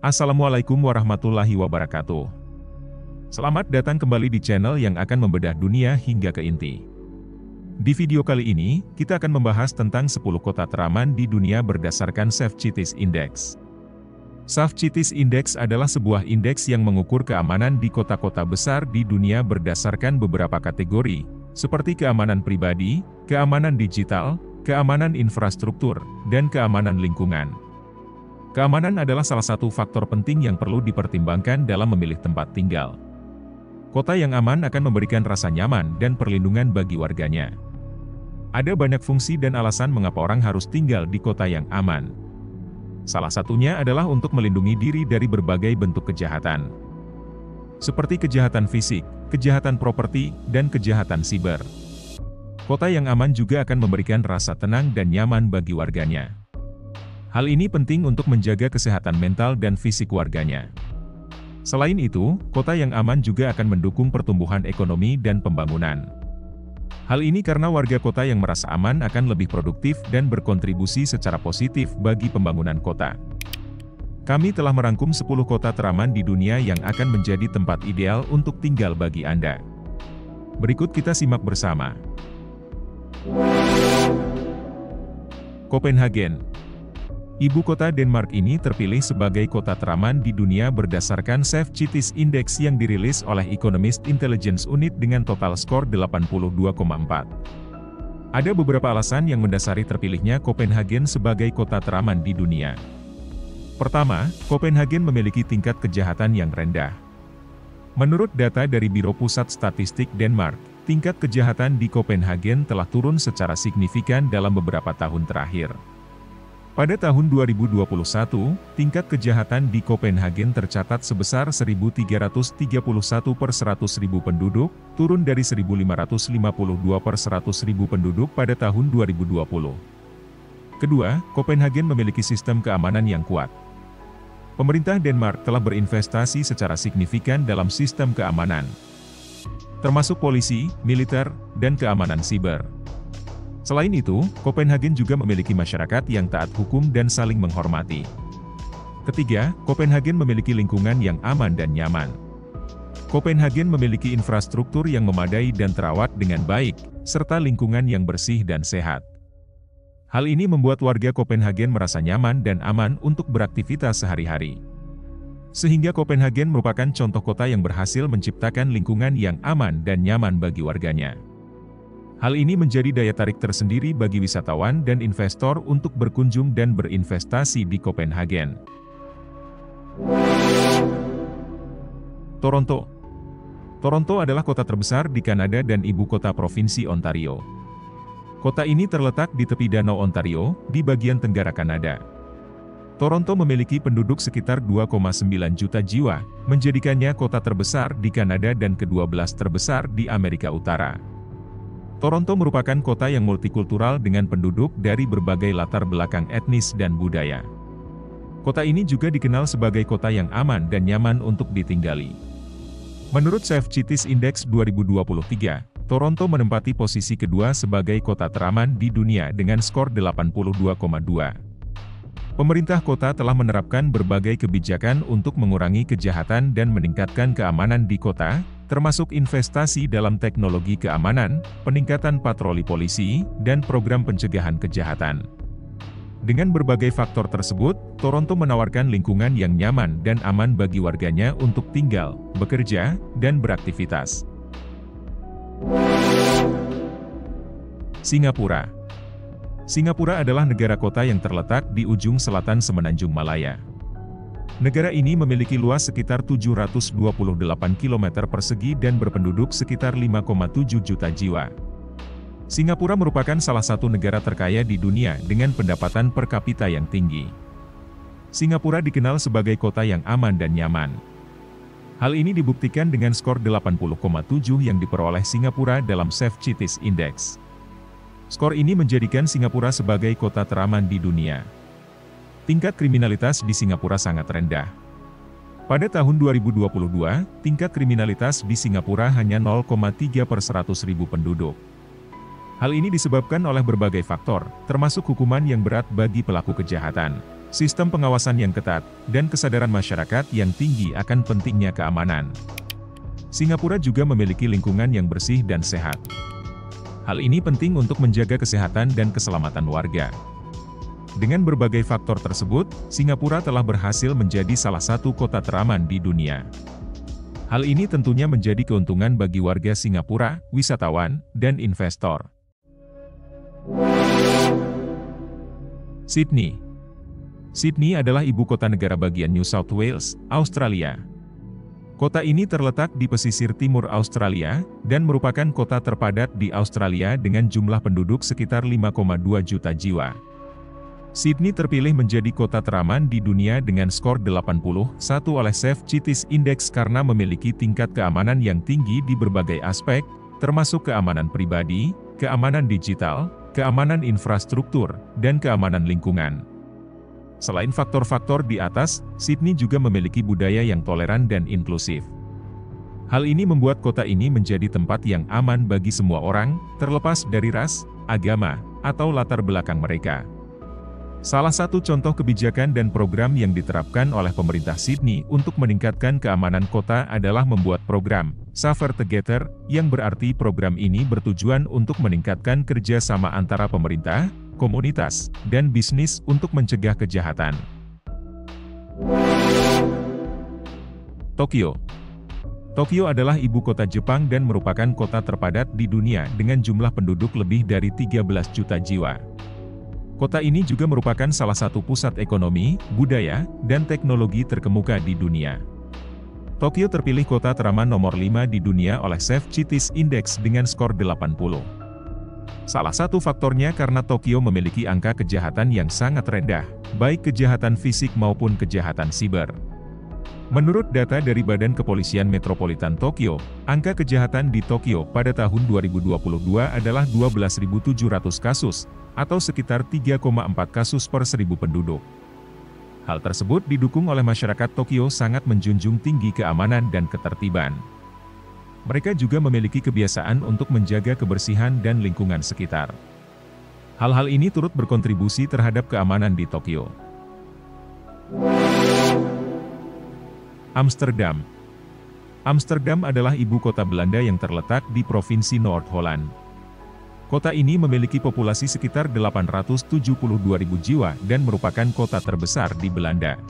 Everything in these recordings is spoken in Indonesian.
Assalamualaikum warahmatullahi wabarakatuh. Selamat datang kembali di channel yang akan membedah dunia hingga ke inti. Di video kali ini, kita akan membahas tentang 10 kota teraman di dunia berdasarkan Safety Index. Safety Index adalah sebuah indeks yang mengukur keamanan di kota-kota besar di dunia berdasarkan beberapa kategori, seperti keamanan pribadi, keamanan digital, keamanan infrastruktur, dan keamanan lingkungan. Keamanan adalah salah satu faktor penting yang perlu dipertimbangkan dalam memilih tempat tinggal. Kota yang aman akan memberikan rasa nyaman dan perlindungan bagi warganya. Ada banyak fungsi dan alasan mengapa orang harus tinggal di kota yang aman. Salah satunya adalah untuk melindungi diri dari berbagai bentuk kejahatan. Seperti kejahatan fisik, kejahatan properti, dan kejahatan siber. Kota yang aman juga akan memberikan rasa tenang dan nyaman bagi warganya. Hal ini penting untuk menjaga kesehatan mental dan fisik warganya. Selain itu, kota yang aman juga akan mendukung pertumbuhan ekonomi dan pembangunan. Hal ini karena warga kota yang merasa aman akan lebih produktif dan berkontribusi secara positif bagi pembangunan kota. Kami telah merangkum 10 kota teraman di dunia yang akan menjadi tempat ideal untuk tinggal bagi Anda. Berikut kita simak bersama. Copenhagen. Ibu kota Denmark ini terpilih sebagai kota teraman di dunia berdasarkan Safety Index yang dirilis oleh Economist Intelligence Unit dengan total skor 82,4. Ada beberapa alasan yang mendasari terpilihnya Copenhagen sebagai kota teraman di dunia. Pertama, Copenhagen memiliki tingkat kejahatan yang rendah. Menurut data dari Biro Pusat Statistik Denmark, tingkat kejahatan di Copenhagen telah turun secara signifikan dalam beberapa tahun terakhir. Pada tahun 2021, tingkat kejahatan di Copenhagen tercatat sebesar 1.331 per 100.000 penduduk, turun dari 1.552 per 100.000 penduduk pada tahun 2020. Kedua, Copenhagen memiliki sistem keamanan yang kuat. Pemerintah Denmark telah berinvestasi secara signifikan dalam sistem keamanan, termasuk polisi, militer, dan keamanan siber. Selain itu, Copenhagen juga memiliki masyarakat yang taat hukum dan saling menghormati. Ketiga, Copenhagen memiliki lingkungan yang aman dan nyaman. Copenhagen memiliki infrastruktur yang memadai dan terawat dengan baik, serta lingkungan yang bersih dan sehat. Hal ini membuat warga Copenhagen merasa nyaman dan aman untuk beraktivitas sehari-hari. Sehingga Copenhagen merupakan contoh kota yang berhasil menciptakan lingkungan yang aman dan nyaman bagi warganya. Hal ini menjadi daya tarik tersendiri bagi wisatawan dan investor untuk berkunjung dan berinvestasi di Copenhagen. Toronto. Toronto adalah kota terbesar di Kanada dan ibu kota provinsi Ontario. Kota ini terletak di tepi Danau Ontario, di bagian tenggara Kanada. Toronto memiliki penduduk sekitar 2,9 juta jiwa, menjadikannya kota terbesar di Kanada dan ke-12 terbesar di Amerika Utara. Toronto merupakan kota yang multikultural dengan penduduk dari berbagai latar belakang etnis dan budaya. Kota ini juga dikenal sebagai kota yang aman dan nyaman untuk ditinggali. Menurut Safety Index 2023, Toronto menempati posisi kedua sebagai kota teraman di dunia dengan skor 82,2. Pemerintah kota telah menerapkan berbagai kebijakan untuk mengurangi kejahatan dan meningkatkan keamanan di kota, termasuk investasi dalam teknologi keamanan, peningkatan patroli polisi, dan program pencegahan kejahatan. Dengan berbagai faktor tersebut, Toronto menawarkan lingkungan yang nyaman dan aman bagi warganya untuk tinggal, bekerja, dan beraktivitas. Singapura. Singapura adalah negara kota yang terletak di ujung selatan Semenanjung Malaya. Negara ini memiliki luas sekitar 728 km persegi dan berpenduduk sekitar 5,7 juta jiwa. Singapura merupakan salah satu negara terkaya di dunia dengan pendapatan per kapita yang tinggi. Singapura dikenal sebagai kota yang aman dan nyaman. Hal ini dibuktikan dengan skor 80,7 yang diperoleh Singapura dalam Safety Index. Skor ini menjadikan Singapura sebagai kota teraman di dunia. Tingkat kriminalitas di Singapura sangat rendah. Pada tahun 2022, tingkat kriminalitas di Singapura hanya 0,3 per 100.000 penduduk. Hal ini disebabkan oleh berbagai faktor, termasuk hukuman yang berat bagi pelaku kejahatan, sistem pengawasan yang ketat, dan kesadaran masyarakat yang tinggi akan pentingnya keamanan. Singapura juga memiliki lingkungan yang bersih dan sehat. Hal ini penting untuk menjaga kesehatan dan keselamatan warga. Dengan berbagai faktor tersebut, Singapura telah berhasil menjadi salah satu kota teraman di dunia. Hal ini tentunya menjadi keuntungan bagi warga Singapura, wisatawan, dan investor. Sydney. Sydney adalah ibu kota negara bagian New South Wales, Australia. Kota ini terletak di pesisir timur Australia, dan merupakan kota terpadat di Australia dengan jumlah penduduk sekitar 5,2 juta jiwa. Sydney terpilih menjadi kota teraman di dunia dengan skor 81 oleh Safe Cities Index karena memiliki tingkat keamanan yang tinggi di berbagai aspek, termasuk keamanan pribadi, keamanan digital, keamanan infrastruktur, dan keamanan lingkungan. Selain faktor-faktor di atas, Sydney juga memiliki budaya yang toleran dan inklusif. Hal ini membuat kota ini menjadi tempat yang aman bagi semua orang, terlepas dari ras, agama, atau latar belakang mereka. Salah satu contoh kebijakan dan program yang diterapkan oleh pemerintah Sydney untuk meningkatkan keamanan kota adalah membuat program Safer Together, yang berarti program ini bertujuan untuk meningkatkan kerjasama antara pemerintah, komunitas, dan bisnis untuk mencegah kejahatan. Tokyo. Tokyo adalah ibu kota Jepang dan merupakan kota terpadat di dunia dengan jumlah penduduk lebih dari 13 juta jiwa. Kota ini juga merupakan salah satu pusat ekonomi, budaya, dan teknologi terkemuka di dunia. Tokyo terpilih kota teraman nomor 5 di dunia oleh Safe Cities Index dengan skor 80. Salah satu faktornya karena Tokyo memiliki angka kejahatan yang sangat rendah, baik kejahatan fisik maupun kejahatan siber. Menurut data dari Badan Kepolisian Metropolitan Tokyo, angka kejahatan di Tokyo pada tahun 2022 adalah 12.700 kasus, atau sekitar 3,4 kasus per 1.000 penduduk. Hal tersebut didukung oleh masyarakat Tokyo sangat menjunjung tinggi keamanan dan ketertiban. Mereka juga memiliki kebiasaan untuk menjaga kebersihan dan lingkungan sekitar. Hal-hal ini turut berkontribusi terhadap keamanan di Tokyo. Amsterdam. Amsterdam adalah ibu kota Belanda yang terletak di Provinsi Noord-Holland. Kota ini memiliki populasi sekitar 872.000 jiwa dan merupakan kota terbesar di Belanda.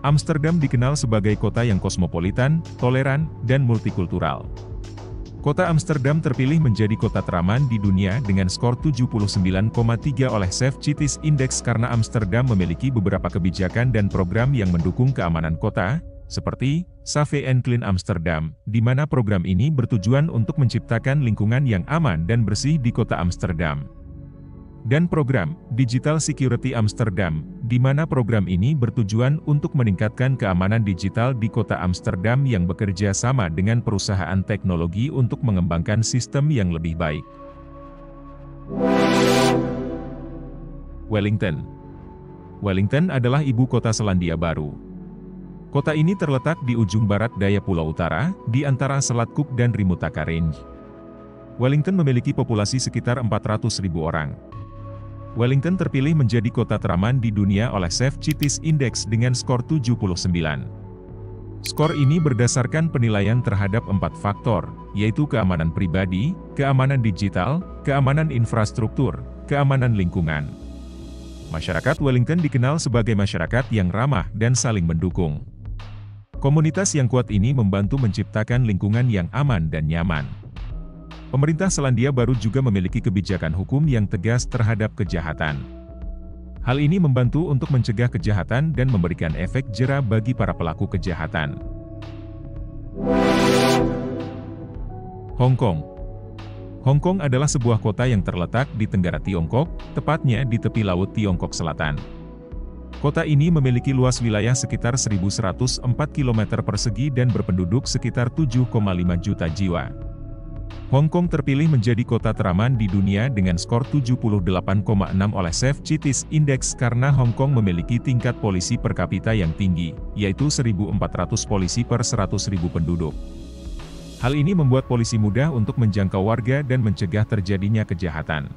Amsterdam dikenal sebagai kota yang kosmopolitan, toleran, dan multikultural. Kota Amsterdam terpilih menjadi kota teraman di dunia dengan skor 79,3 oleh Safe Cities Index karena Amsterdam memiliki beberapa kebijakan dan program yang mendukung keamanan kota, seperti Safe and Clean Amsterdam, di mana program ini bertujuan untuk menciptakan lingkungan yang aman dan bersih di kota Amsterdam. Dan program Digital Security Amsterdam, di mana program ini bertujuan untuk meningkatkan keamanan digital di kota Amsterdam yang bekerja sama dengan perusahaan teknologi untuk mengembangkan sistem yang lebih baik. Wellington. Wellington adalah ibu kota Selandia Baru. Kota ini terletak di ujung barat daya Pulau Utara, di antara Selat Cook dan Rimutaka Range. Wellington memiliki populasi sekitar 400.000 orang. Wellington terpilih menjadi kota teraman di dunia oleh Safe Cities Index dengan skor 79. Skor ini berdasarkan penilaian terhadap 4 faktor, yaitu keamanan pribadi, keamanan digital, keamanan infrastruktur, keamanan lingkungan. Masyarakat Wellington dikenal sebagai masyarakat yang ramah dan saling mendukung. Komunitas yang kuat ini membantu menciptakan lingkungan yang aman dan nyaman. Pemerintah Selandia Baru juga memiliki kebijakan hukum yang tegas terhadap kejahatan. Hal ini membantu untuk mencegah kejahatan dan memberikan efek jera bagi para pelaku kejahatan. Hong Kong. Hong Kong adalah sebuah kota yang terletak di tenggara Tiongkok, tepatnya di tepi laut Tiongkok Selatan. Kota ini memiliki luas wilayah sekitar 1.104 km persegi dan berpenduduk sekitar 7,5 juta jiwa. Hong Kong terpilih menjadi kota teraman di dunia dengan skor 78,6 oleh Safe Cities Index karena Hong Kong memiliki tingkat polisi per kapita yang tinggi, yaitu 1.400 polisi per 100.000 penduduk. Hal ini membuat polisi mudah untuk menjangkau warga dan mencegah terjadinya kejahatan.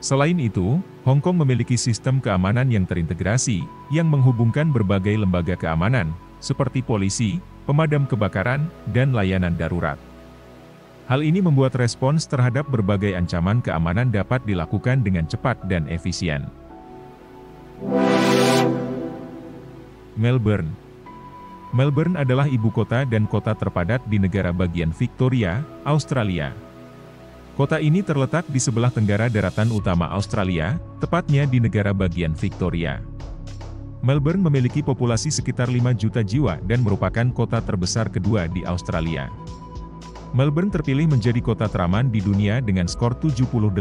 Selain itu, Hong Kong memiliki sistem keamanan yang terintegrasi, yang menghubungkan berbagai lembaga keamanan, seperti polisi, pemadam kebakaran, dan layanan darurat. Hal ini membuat respons terhadap berbagai ancaman keamanan dapat dilakukan dengan cepat dan efisien. Melbourne. Melbourne adalah ibu kota dan kota terpadat di negara bagian Victoria, Australia. Kota ini terletak di sebelah tenggara daratan utama Australia, tepatnya di negara bagian Victoria. Melbourne memiliki populasi sekitar 5 juta jiwa dan merupakan kota terbesar kedua di Australia. Melbourne terpilih menjadi kota teraman di dunia dengan skor 78,6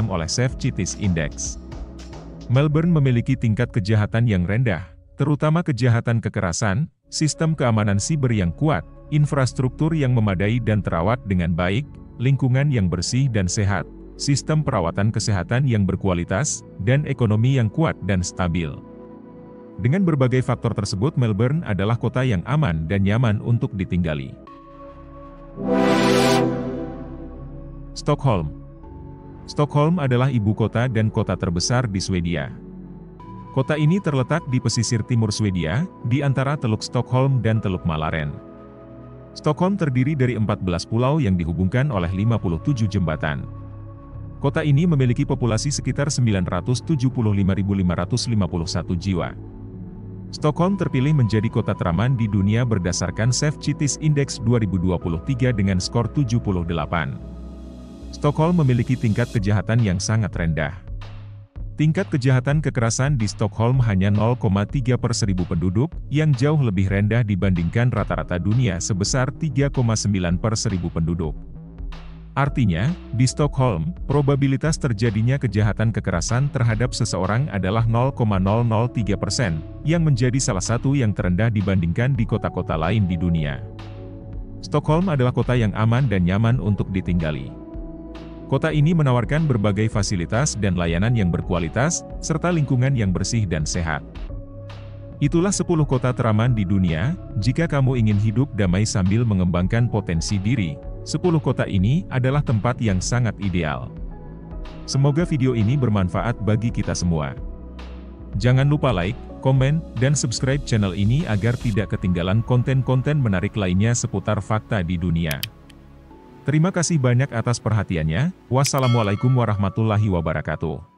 oleh Safe Cities Index. Melbourne memiliki tingkat kejahatan yang rendah, terutama kejahatan kekerasan, sistem keamanan siber yang kuat, infrastruktur yang memadai dan terawat dengan baik, lingkungan yang bersih dan sehat, sistem perawatan kesehatan yang berkualitas, dan ekonomi yang kuat dan stabil. Dengan berbagai faktor tersebut, Melbourne adalah kota yang aman dan nyaman untuk ditinggali. Stockholm. Stockholm adalah ibu kota dan kota terbesar di Swedia. Kota ini terletak di pesisir timur Swedia, di antara Teluk Stockholm dan Teluk Malaren. Stockholm terdiri dari 14 pulau yang dihubungkan oleh 57 jembatan. Kota ini memiliki populasi sekitar 975.551 jiwa. Stockholm terpilih menjadi kota teraman di dunia berdasarkan Safe Cities Index 2023 dengan skor 78. Stockholm memiliki tingkat kejahatan yang sangat rendah. Tingkat kejahatan kekerasan di Stockholm hanya 0,3 per 1000 penduduk, yang jauh lebih rendah dibandingkan rata-rata dunia sebesar 3,9 per 1000 penduduk. Artinya, di Stockholm, probabilitas terjadinya kejahatan kekerasan terhadap seseorang adalah 0,003%, yang menjadi salah satu yang terendah dibandingkan di kota-kota lain di dunia. Stockholm adalah kota yang aman dan nyaman untuk ditinggali. Kota ini menawarkan berbagai fasilitas dan layanan yang berkualitas, serta lingkungan yang bersih dan sehat. Itulah 10 kota teraman di dunia. Jika kamu ingin hidup damai sambil mengembangkan potensi diri, 10 kota ini adalah tempat yang sangat ideal. Semoga video ini bermanfaat bagi kita semua. Jangan lupa like, komen, dan subscribe channel ini agar tidak ketinggalan konten-konten menarik lainnya seputar fakta di dunia. Terima kasih banyak atas perhatiannya. Wassalamualaikum warahmatullahi wabarakatuh.